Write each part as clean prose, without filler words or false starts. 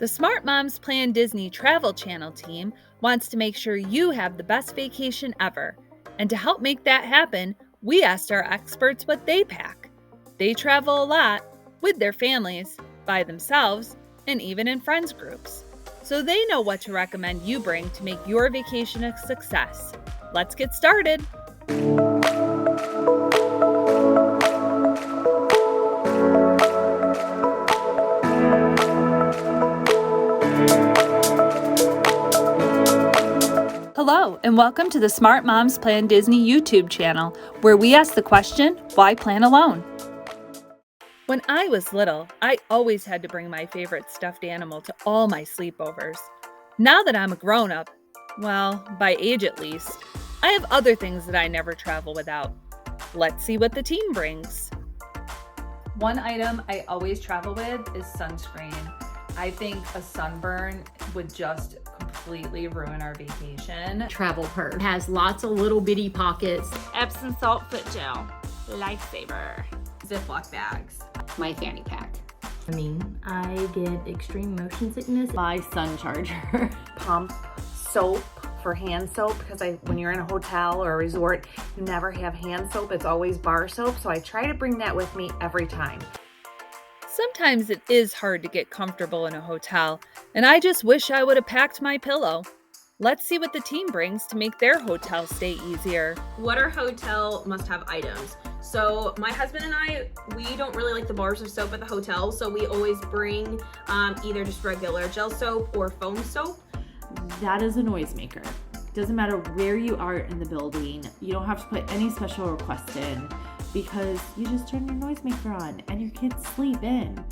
The Smart Moms Plan Disney Travel Channel team wants to make sure you have the best vacation ever. And to help make that happen, we asked our experts what they pack. They travel a lot with their families, by themselves, and even in friends groups. So they know what to recommend you bring to make your vacation a success. Let's get started. Hello, and welcome to the Smart Moms Plan Disney YouTube channel, where we ask the question, why plan alone? When I was little, I always had to bring my favorite stuffed animal to all my sleepovers. Now that I'm a grown-up, well, by age at least, I have other things that I never travel without. Let's see what the team brings. One item I always travel with is sunscreen. I think a sunburn would just completely ruin our vacation. Travel purse has lots of little bitty pockets. Epsom salt foot gel, lifesaver. Ziploc bags. My fanny pack. I get extreme motion sickness. My sun charger. Pump soap for hand soap, because when you're in a hotel or a resort, you never have hand soap. It's always bar soap, so I try to bring that with me every time. Sometimes it is hard to get comfortable in a hotel, and I just wish I would have packed my pillow. Let's see what the team brings to make their hotel stay easier. What are hotel must-have items? So my husband and I, we don't really like the bars of soap at the hotel, so we always bring either just regular gel soap or foam soap. That is a noisemaker. Doesn't matter where you are in the building, you don't have to put any special request in, because you just turn your noisemaker on and your kids sleep in.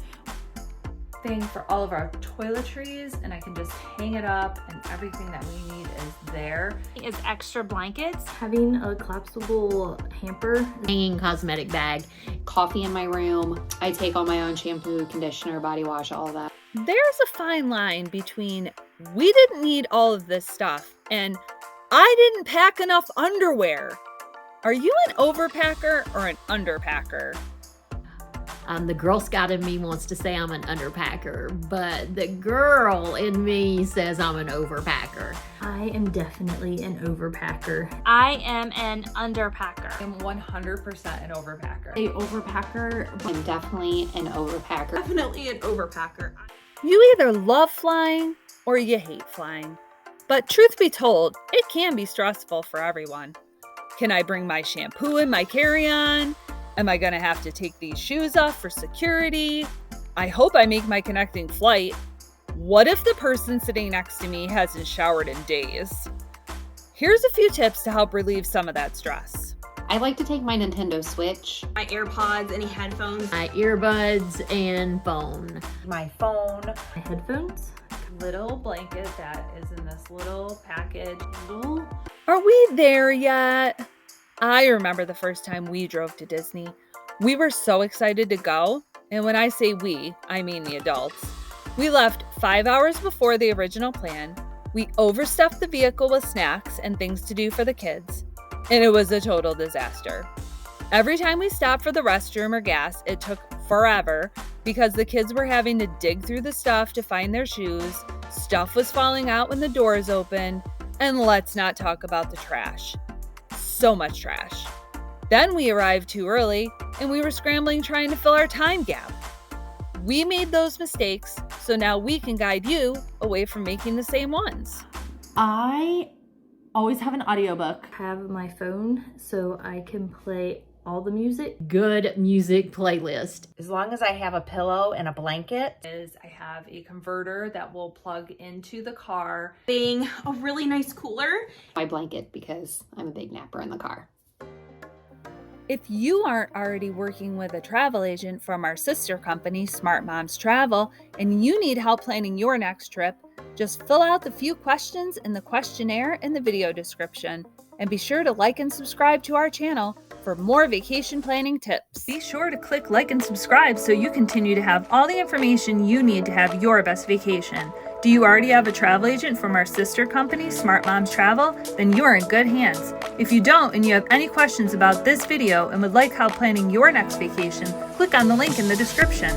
Thing for all of our toiletries, and I can just hang it up and everything that we need is there. Is extra blankets. Having a collapsible hamper. Hanging cosmetic bag. Coffee in my room. I take all my own shampoo, conditioner, body wash, all of that. There's a fine line between we didn't need all of this stuff and I didn't pack enough underwear. Are you an overpacker or an underpacker? The Girl Scout in me wants to say I'm an underpacker, but the girl in me says I'm an overpacker. I am definitely an overpacker. I am an underpacker. I'm 100% an overpacker. A overpacker. I'm definitely an overpacker. Definitely an overpacker. You either love flying or you hate flying. But truth be told, it can be stressful for everyone. Can I bring my shampoo in my carry-on? Am I going to have to take these shoes off for security? I hope I make my connecting flight. What if the person sitting next to me hasn't showered in days? Here's a few tips to help relieve some of that stress. I like to take my Nintendo Switch, My AirPods, any headphones. my earbuds, and phone. My phone. My headphones. Little blanket that is in this little package. Are we there yet? I remember the first time we drove to Disney. We were so excited to go, and when I say we, I mean the adults. We left 5 hours before the original plan. We overstuffed the vehicle with snacks and things to do for the kids, and it was a total disaster. Every time we stopped for the restroom or gas, it took forever because the kids were having to dig through the stuff to find their shoes, stuff was falling out when the doors opened, and let's not talk about the trash. So much trash. Then we arrived too early and we were scrambling trying to fill our time gap. We made those mistakes, so now we can guide you away from making the same ones. I always have an audiobook. I have my phone so I can play all the music. Good music playlist. As long as I have a pillow and a blanket. I have a converter that will plug into the car. Being a really nice cooler. My blanket, because I'm a big napper in the car. If you aren't already working with a travel agent from our sister company, Smart Moms Travel, and you need help planning your next trip, just fill out the few questions in the questionnaire in the video description. And be sure to like and subscribe to our channel for more vacation planning tips. Be sure to click like and subscribe so you continue to have all the information you need to have your best vacation. Do you already have a travel agent from our sister company, Smart Moms Travel? Then you are in good hands. If you don't and you have any questions about this video and would like help planning your next vacation, click on the link in the description.